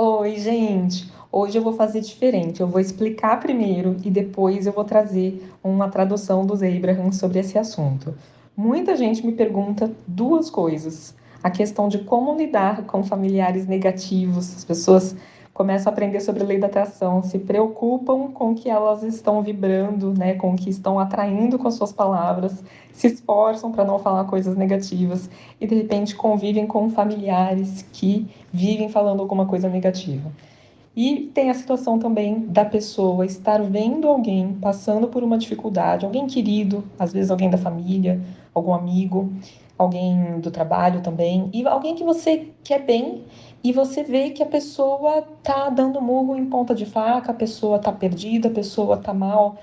Oi, gente! Hoje eu vou fazer diferente. Eu vou explicar primeiro e depois eu vou trazer uma tradução dos Abraham sobre esse assunto. Muita gente me pergunta duas coisas: a questão de como lidar com familiares negativos. As pessoas começam a aprender sobre a lei da atração, se preocupam com o que elas estão vibrando, né, com o que estão atraindo com suas palavras, se esforçam para não falar coisas negativas e de repente convivem com familiares que vivem falando alguma coisa negativa. E tem a situação também da pessoa estar vendo alguém passando por uma dificuldade, alguém querido, às vezes alguém da família, algum amigo, alguém do trabalho também, e alguém que você quer bem, e você vê que a pessoa tá dando murro em ponta de faca, a pessoa tá perdida, a pessoa tá mal,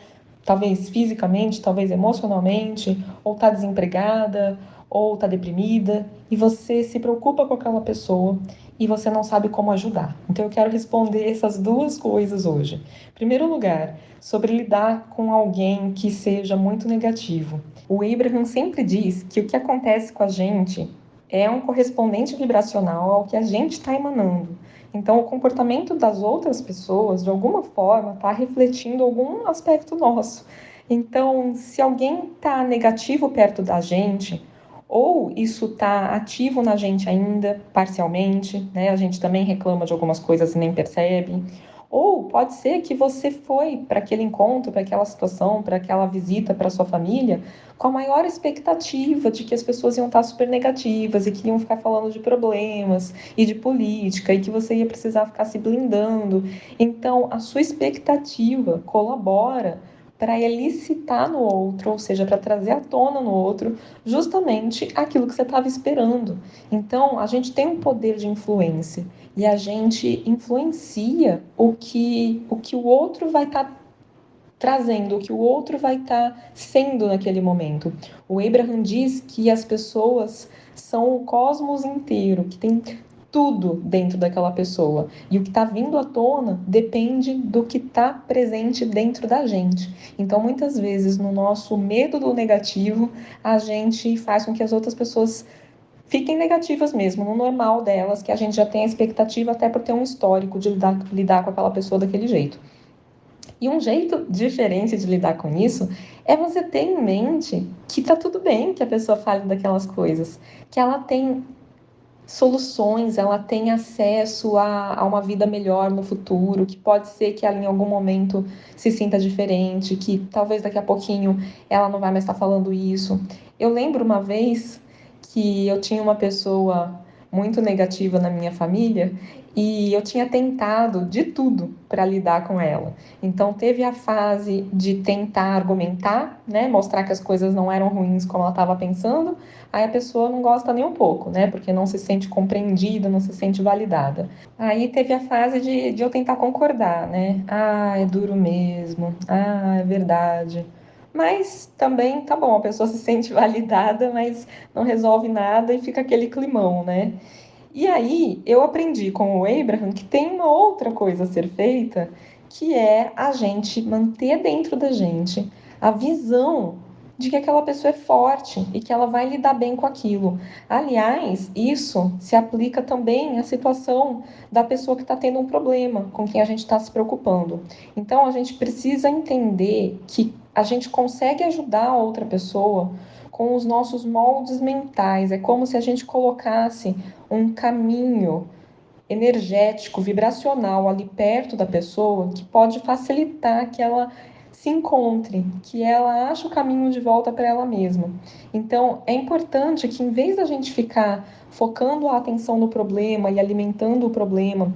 talvez fisicamente, talvez emocionalmente, ou tá desempregada, ou tá deprimida, e você se preocupa com aquela pessoa e você não sabe como ajudar. Então eu quero responder essas duas coisas hoje. Em primeiro lugar, sobre lidar com alguém que seja muito negativo. O Abraham sempre diz que o que acontece com a gente é um correspondente vibracional ao que a gente está emanando. Então, o comportamento das outras pessoas, de alguma forma, está refletindo algum aspecto nosso. Então, se alguém está negativo perto da gente, ou isso está ativo na gente ainda, parcialmente, né? A gente também reclama de algumas coisas e nem percebe. Ou pode ser que você foi para aquele encontro, para aquela situação, para aquela visita para sua família, com a maior expectativa de que as pessoas iam estar super negativas e que iam ficar falando de problemas e de política e que você ia precisar ficar se blindando. Então, a sua expectativa colabora para elicitar no outro, ou seja, para trazer à tona no outro, justamente aquilo que você estava esperando. Então, a gente tem um poder de influência e a gente influencia o que o outro vai estar trazendo, o que o outro vai estar sendo naquele momento. O Abraham diz que as pessoas são o cosmos inteiro, que tem tudo dentro daquela pessoa. E o que está vindo à tona depende do que está presente dentro da gente. Então, muitas vezes, no nosso medo do negativo, a gente faz com que as outras pessoas fiquem negativas mesmo, no normal delas, que a gente já tem a expectativa até por ter um histórico de lidar com aquela pessoa daquele jeito. E um jeito diferente de lidar com isso é você ter em mente que tá tudo bem que a pessoa fale daquelas coisas, que ela tem soluções, ela tem acesso a uma vida melhor no futuro, que pode ser que ela em algum momento se sinta diferente, que talvez daqui a pouquinho ela não vai mais estar falando isso. Eu lembro uma vez que eu tinha uma pessoa muito negativa na minha família e eu tinha tentado de tudo para lidar com ela. Então teve a fase de tentar argumentar, né, mostrar que as coisas não eram ruins como ela estava pensando. Aí a pessoa não gosta nem um pouco, né, porque não se sente compreendida, não se sente validada. Aí teve a fase de eu tentar concordar, né? Ah, é duro mesmo. Ah, é verdade. Mas também tá bom, a pessoa se sente validada, mas não resolve nada e fica aquele climão, né? E aí eu aprendi com o Abraham que tem uma outra coisa a ser feita, que é a gente manter dentro da gente a visão de que aquela pessoa é forte e que ela vai lidar bem com aquilo. Aliás, isso se aplica também à situação da pessoa que está tendo um problema, com quem a gente está se preocupando. Então a gente precisa entender que a gente consegue ajudar a outra pessoa com os nossos moldes mentais. É como se a gente colocasse um caminho energético, vibracional ali perto da pessoa que pode facilitar que ela se encontre, que ela ache o caminho de volta para ela mesma. Então, é importante que em vez da gente ficar focando a atenção no problema e alimentando o problema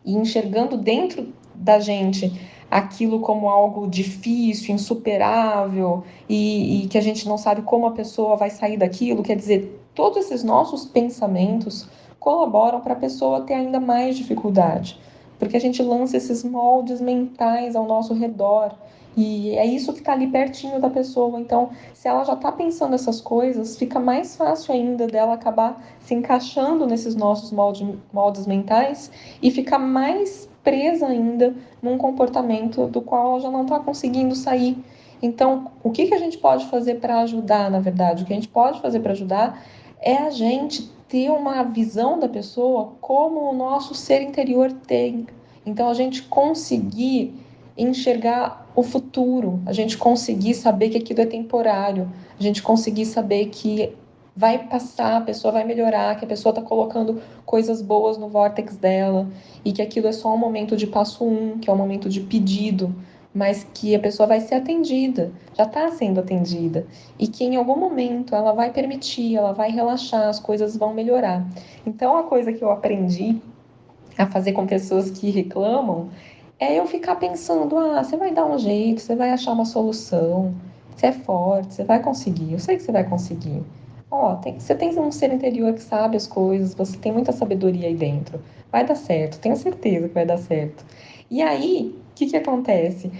e enxergando dentro da gente aquilo como algo difícil, insuperável e que a gente não sabe como a pessoa vai sair daquilo, quer dizer, todos esses nossos pensamentos colaboram para a pessoa ter ainda mais dificuldade, porque a gente lança esses moldes mentais ao nosso redor e é isso que está ali pertinho da pessoa. Então, se ela já está pensando essas coisas, fica mais fácil ainda dela acabar se encaixando nesses nossos moldes mentais e ficar mais presa ainda num comportamento do qual ela já não está conseguindo sair. Então, o que a gente pode fazer para ajudar, na verdade? O que a gente pode fazer para ajudar é a gente ter uma visão da pessoa como o nosso ser interior tem. Então, a gente conseguir enxergar o futuro, a gente conseguir saber que aquilo é temporário, a gente conseguir saber que vai passar, a pessoa vai melhorar, que a pessoa está colocando coisas boas no vórtex dela e que aquilo é só um momento de passo um, que é um momento de pedido, mas que a pessoa vai ser atendida, já está sendo atendida e que em algum momento ela vai permitir, ela vai relaxar, as coisas vão melhorar. Então, a coisa que eu aprendi a fazer com pessoas que reclamam é eu ficar pensando: ah, você vai dar um jeito, você vai achar uma solução, você é forte, você vai conseguir, eu sei que você vai conseguir. Ó, você tem um ser interior que sabe as coisas, você tem muita sabedoria aí dentro. Vai dar certo, tenho certeza que vai dar certo. E aí, o que acontece?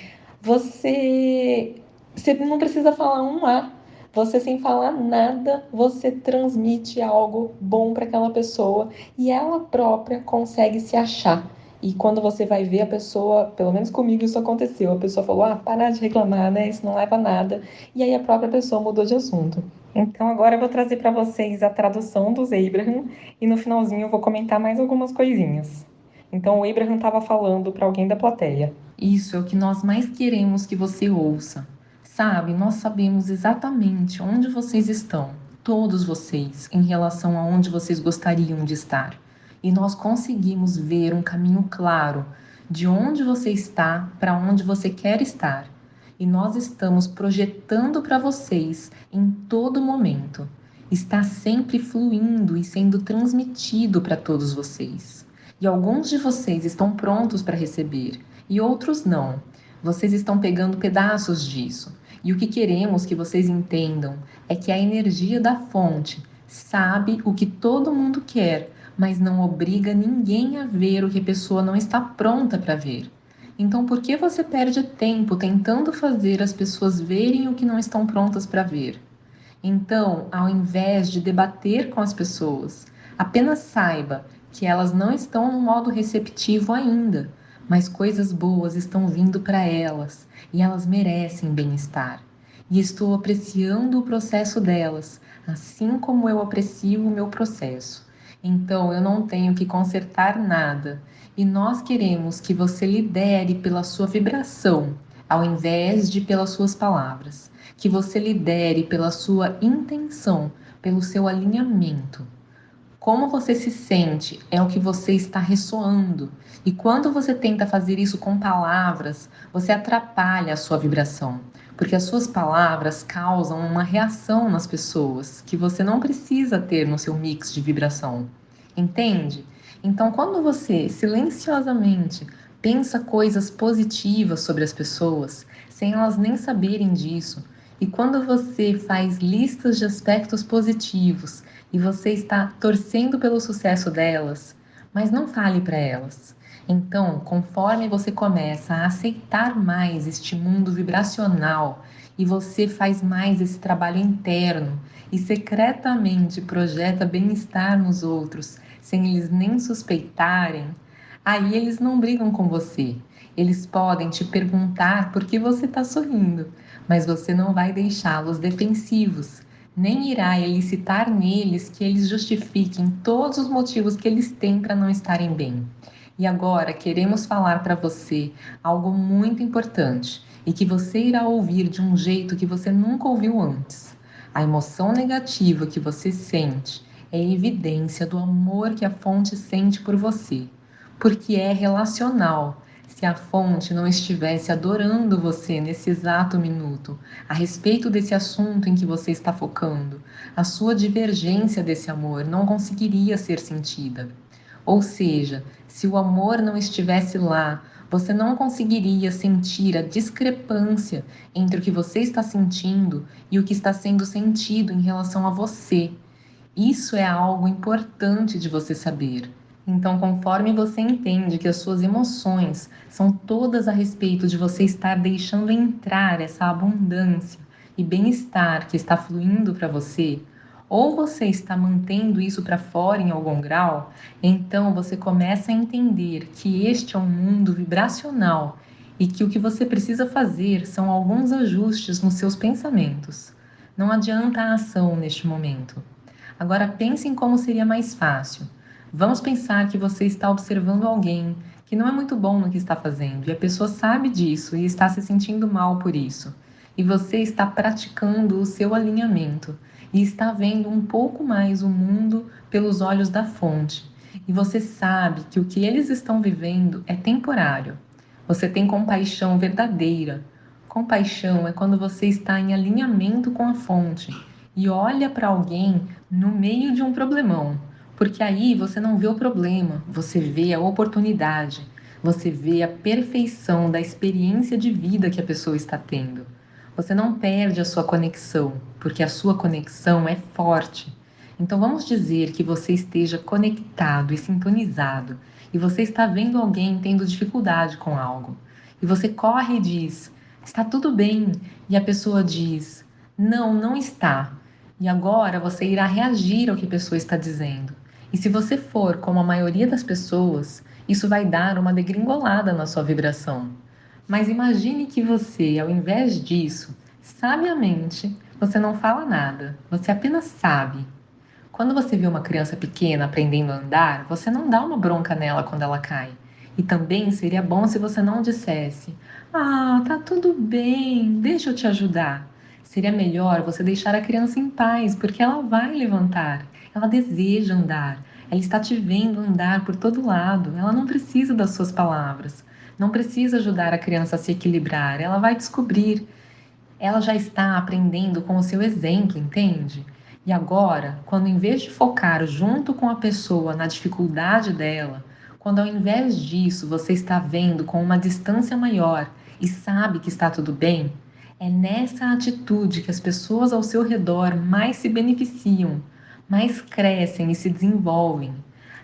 Você, você não precisa falar um A. Você, sem falar nada, você transmite algo bom para aquela pessoa e ela própria consegue se achar. E quando você vai ver a pessoa, pelo menos comigo isso aconteceu, a pessoa falou: ah, parar de reclamar, né? Isso não leva a nada. E aí a própria pessoa mudou de assunto. Então agora eu vou trazer para vocês a tradução dos Abraham e no finalzinho eu vou comentar mais algumas coisinhas. Então o Abraham estava falando para alguém da plateia: isso é o que nós mais queremos que você ouça. Sabe, nós sabemos exatamente onde vocês estão, todos vocês, em relação a onde vocês gostariam de estar. E nós conseguimos ver um caminho claro de onde você está para onde você quer estar. E nós estamos projetando para vocês em todo momento. Está sempre fluindo e sendo transmitido para todos vocês. E alguns de vocês estão prontos para receber e outros não. Vocês estão pegando pedaços disso. E o que queremos que vocês entendam é que a energia da fonte sabe o que todo mundo quer, mas não obriga ninguém a ver o que a pessoa não está pronta para ver. Então, por que você perde tempo tentando fazer as pessoas verem o que não estão prontas para ver? Então, ao invés de debater com as pessoas, apenas saiba que elas não estão no modo receptivo ainda, mas coisas boas estão vindo para elas e elas merecem bem-estar. E estou apreciando o processo delas, assim como eu aprecio o meu processo. Então, eu não tenho que consertar nada. E nós queremos que você lidere pela sua vibração, ao invés de pelas suas palavras. Que você lidere pela sua intenção, pelo seu alinhamento. Como você se sente é o que você está ressoando. E quando você tenta fazer isso com palavras, você atrapalha a sua vibração, porque as suas palavras causam uma reação nas pessoas que você não precisa ter no seu mix de vibração. Entende? Então, quando você silenciosamente pensa coisas positivas sobre as pessoas, sem elas nem saberem disso, e quando você faz listas de aspectos positivos e você está torcendo pelo sucesso delas, mas não fale para elas. Então, conforme você começa a aceitar mais este mundo vibracional e você faz mais esse trabalho interno e secretamente projeta bem-estar nos outros, sem eles nem suspeitarem, aí eles não brigam com você. Eles podem te perguntar por que você está sorrindo, mas você não vai deixá-los defensivos, nem irá elicitar neles que eles justifiquem todos os motivos que eles têm para não estarem bem. E agora queremos falar para você algo muito importante e que você irá ouvir de um jeito que você nunca ouviu antes. A emoção negativa que você sente é evidência do amor que a fonte sente por você, porque é relacional. Se a fonte não estivesse adorando você nesse exato minuto, a respeito desse assunto em que você está focando, a sua divergência desse amor não conseguiria ser sentida. Ou seja, se o amor não estivesse lá, você não conseguiria sentir a discrepância entre o que você está sentindo e o que está sendo sentido em relação a você. Isso é algo importante de você saber. Então, conforme você entende que as suas emoções são todas a respeito de você estar deixando entrar essa abundância e bem-estar que está fluindo para você, ou você está mantendo isso para fora em algum grau, então você começa a entender que este é um mundo vibracional e que o que você precisa fazer são alguns ajustes nos seus pensamentos. Não adianta a ação neste momento. Agora pense em como seria mais fácil. Vamos pensar que você está observando alguém que não é muito bom no que está fazendo e a pessoa sabe disso e está se sentindo mal por isso. E você está praticando o seu alinhamento e está vendo um pouco mais o mundo pelos olhos da fonte. E você sabe que o que eles estão vivendo é temporário. Você tem compaixão verdadeira. Compaixão é quando você está em alinhamento com a fonte e olha para alguém no meio de um problemão, porque aí você não vê o problema, você vê a oportunidade, você vê a perfeição da experiência de vida que a pessoa está tendo. Você não perde a sua conexão, porque a sua conexão é forte. Então vamos dizer que você esteja conectado e sintonizado e você está vendo alguém tendo dificuldade com algo. E você corre e diz: "Está tudo bem". E a pessoa diz: "Não, não está". E agora você irá reagir ao que a pessoa está dizendo. E se você for como a maioria das pessoas, isso vai dar uma degringolada na sua vibração. Mas imagine que você, ao invés disso, sabiamente, você não fala nada, você apenas sabe. Quando você vê uma criança pequena aprendendo a andar, você não dá uma bronca nela quando ela cai. E também seria bom se você não dissesse: "Ah, tá tudo bem, deixa eu te ajudar". Seria melhor você deixar a criança em paz, porque ela vai levantar. Ela deseja andar. Ela está te vendo andar por todo lado. Ela não precisa das suas palavras. Não precisa ajudar a criança a se equilibrar. Ela vai descobrir. Ela já está aprendendo com o seu exemplo, entende? E agora, quando em vez de focar junto com a pessoa na dificuldade dela, quando ao invés disso você está vendo com uma distância maior e sabe que está tudo bem, é nessa atitude que as pessoas ao seu redor mais se beneficiam, mais crescem e se desenvolvem.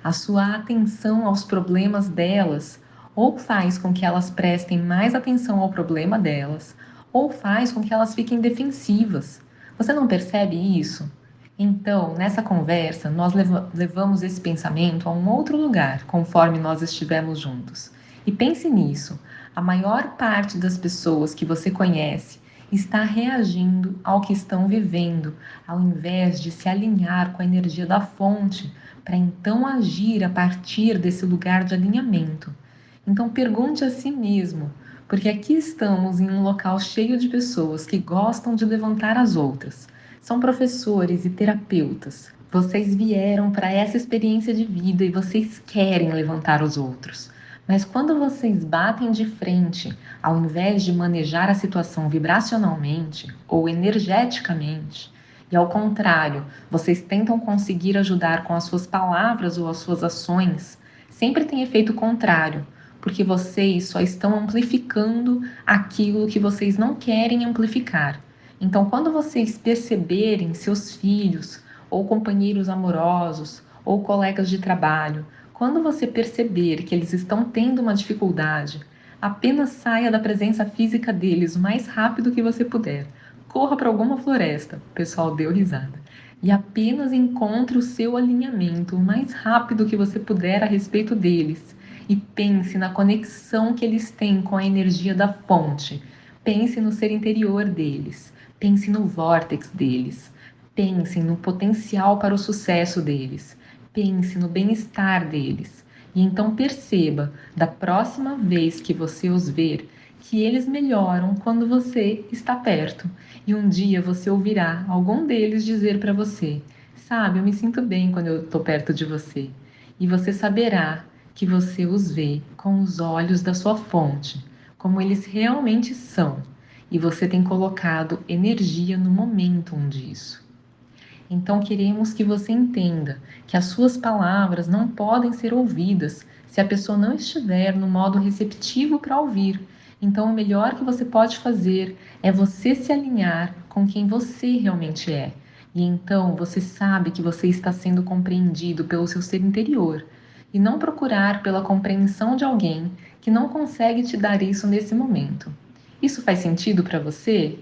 A sua atenção aos problemas delas ou faz com que elas prestem mais atenção ao problema delas, ou faz com que elas fiquem defensivas. Você não percebe isso? Então, nessa conversa, nós levamos esse pensamento a um outro lugar, conforme nós estivemos juntos. E pense nisso: a maior parte das pessoas que você conhece está reagindo ao que estão vivendo, ao invés de se alinhar com a energia da fonte, para então agir a partir desse lugar de alinhamento. Então, pergunte a si mesmo: porque aqui estamos em um local cheio de pessoas que gostam de levantar as outras. São professores e terapeutas. Vocês vieram para essa experiência de vida e vocês querem levantar os outros. Mas quando vocês batem de frente, ao invés de manejar a situação vibracionalmente ou energeticamente, e ao contrário, vocês tentam conseguir ajudar com as suas palavras ou as suas ações, sempre tem efeito contrário, porque vocês só estão amplificando aquilo que vocês não querem amplificar. Então, quando vocês perceberem seus filhos, ou companheiros amorosos, ou colegas de trabalho, quando você perceber que eles estão tendo uma dificuldade, apenas saia da presença física deles o mais rápido que você puder. Corra para alguma floresta, o pessoal deu risada. E apenas encontre o seu alinhamento o mais rápido que você puder a respeito deles e pense na conexão que eles têm com a energia da fonte. Pense no ser interior deles. Pense no vórtex deles. Pense no potencial para o sucesso deles. Pense no bem-estar deles. E então perceba, da próxima vez que você os ver, que eles melhoram quando você está perto. E um dia você ouvirá algum deles dizer para você: "Sabe, eu me sinto bem quando eu estou perto de você". E você saberá que você os vê com os olhos da sua fonte, como eles realmente são, e você tem colocado energia no momentum disso. Então queremos que você entenda que as suas palavras não podem ser ouvidas se a pessoa não estiver no modo receptivo para ouvir. Então o melhor que você pode fazer é você se alinhar com quem você realmente é. E então você sabe que você está sendo compreendido pelo seu ser interior e não procurar pela compreensão de alguém que não consegue te dar isso nesse momento. Isso faz sentido para você?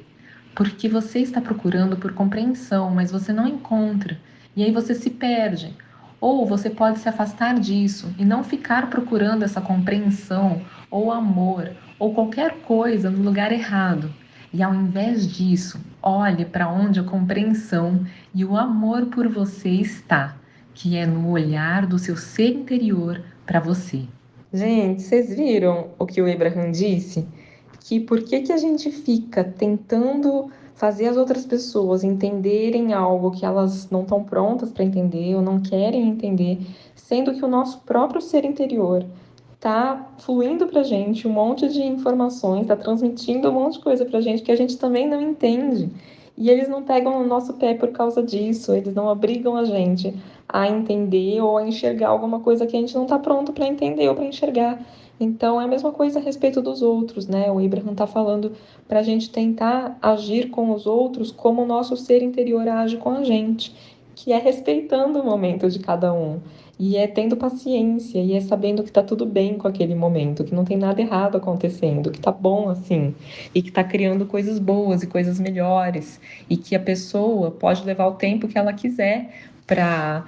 Porque você está procurando por compreensão, mas você não encontra, e aí você se perde. Ou você pode se afastar disso e não ficar procurando essa compreensão, ou amor, ou qualquer coisa no lugar errado. E ao invés disso, olhe para onde a compreensão e o amor por você está, que é no olhar do seu ser interior para você. Gente, vocês viram o que o Abraham disse? Que por que a gente fica tentando fazer as outras pessoas entenderem algo que elas não estão prontas para entender ou não querem entender, sendo que o nosso próprio ser interior tá fluindo pra gente um monte de informações, tá transmitindo um monte de coisa pra gente que a gente também não entende. E eles não pegam no nosso pé por causa disso, eles não obrigam a gente a entender ou a enxergar alguma coisa que a gente não está pronto para entender ou para enxergar. Então é a mesma coisa a respeito dos outros, né? O Abraham está falando para a gente tentar agir com os outros como o nosso ser interior age com a gente, que é respeitando o momento de cada um. E é tendo paciência, e é sabendo que tá tudo bem com aquele momento, que não tem nada errado acontecendo, que tá bom assim, e que tá criando coisas boas e coisas melhores, e que a pessoa pode levar o tempo que ela quiser para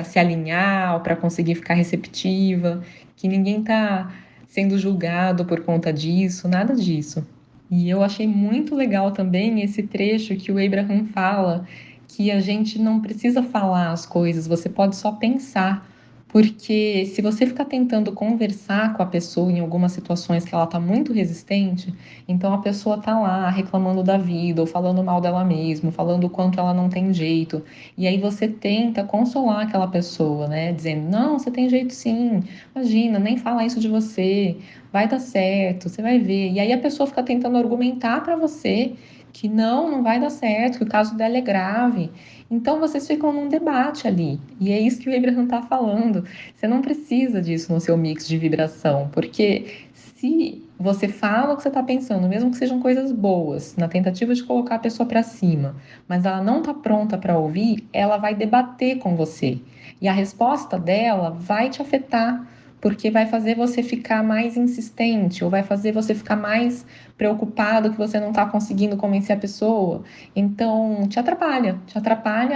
se alinhar, ou para conseguir ficar receptiva, que ninguém tá sendo julgado por conta disso, nada disso. E eu achei muito legal também esse trecho que o Abraham fala que a gente não precisa falar as coisas, você pode só pensar. Porque se você ficar tentando conversar com a pessoa em algumas situações que ela está muito resistente, então a pessoa está lá reclamando da vida, ou falando mal dela mesma, falando o quanto ela não tem jeito. E aí você tenta consolar aquela pessoa, né? Dizendo, não, você tem jeito sim, imagina, nem fala isso de você, vai dar certo, você vai ver. E aí a pessoa fica tentando argumentar para você que não vai dar certo, que o caso dela é grave. Então vocês ficam num debate ali. E é isso que o Abraham está falando. Você não precisa disso no seu mix de vibração, porque se você fala o que você está pensando, mesmo que sejam coisas boas, na tentativa de colocar a pessoa para cima, mas ela não está pronta para ouvir, ela vai debater com você. E a resposta dela vai te afetar, porque vai fazer você ficar mais insistente, ou vai fazer você ficar mais preocupado que você não está conseguindo convencer a pessoa. Então, te atrapalha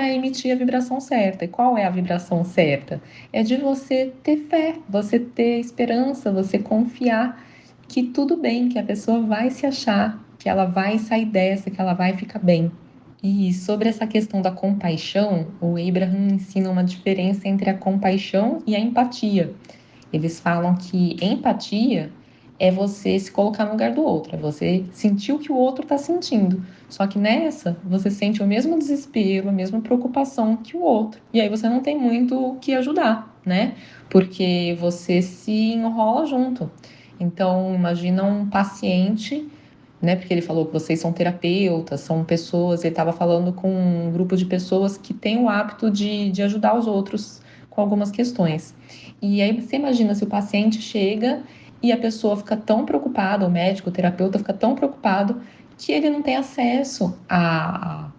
a emitir a vibração certa. E qual é a vibração certa? É de você ter fé, você ter esperança, você confiar que tudo bem, que a pessoa vai se achar, que ela vai sair dessa, que ela vai ficar bem. E sobre essa questão da compaixão, o Abraham ensina uma diferença entre a compaixão e a empatia. Eles falam que empatia é você se colocar no lugar do outro, é você sentir o que o outro está sentindo. Só que nessa, você sente o mesmo desespero, a mesma preocupação que o outro. E aí você não tem muito o que ajudar, né? Porque você se enrola junto. Então, imagina um paciente, né? Porque ele falou que vocês são terapeutas, são pessoas, ele estava falando com um grupo de pessoas que tem o hábito de ajudar os outros com algumas questões. E aí você imagina se o paciente chega e a pessoa fica tão preocupada, o médico, o terapeuta fica tão preocupado que ele não tem acesso a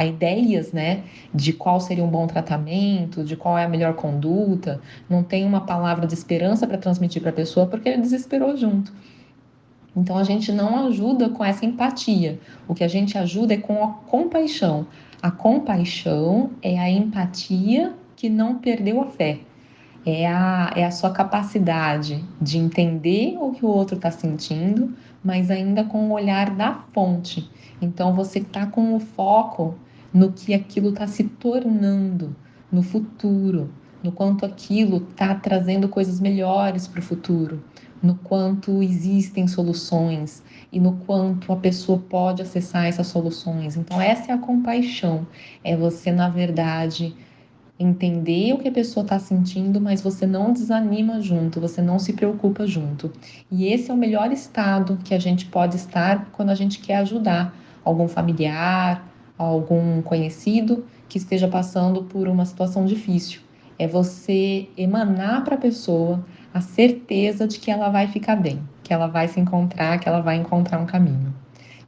ideias, né, de qual seria um bom tratamento, de qual é a melhor conduta, não tem uma palavra de esperança para transmitir para a pessoa porque ele desesperou junto. Então a gente não ajuda com essa empatia. O que a gente ajuda é com a compaixão. A compaixão é a empatia que não perdeu a fé. É a sua capacidade de entender o que o outro está sentindo, mas ainda com o olhar da fonte. Então você está com o foco no que aquilo está se tornando no futuro, no quanto aquilo está trazendo coisas melhores para o futuro, no quanto existem soluções e no quanto a pessoa pode acessar essas soluções. Então essa é a compaixão, é você, na verdade, entender o que a pessoa está sentindo, mas você não desanima junto, você não se preocupa junto. E esse é o melhor estado que a gente pode estar quando a gente quer ajudar algum familiar, algum conhecido que esteja passando por uma situação difícil. É você emanar para a pessoa a certeza de que ela vai ficar bem, que ela vai se encontrar, que ela vai encontrar um caminho.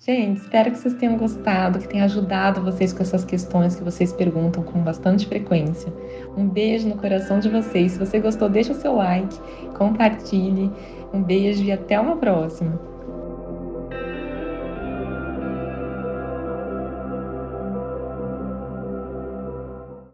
Gente, espero que vocês tenham gostado, que tenha ajudado vocês com essas questões que vocês perguntam com bastante frequência. Um beijo no coração de vocês. Se você gostou, deixa seu like, compartilhe. Um beijo e até uma próxima.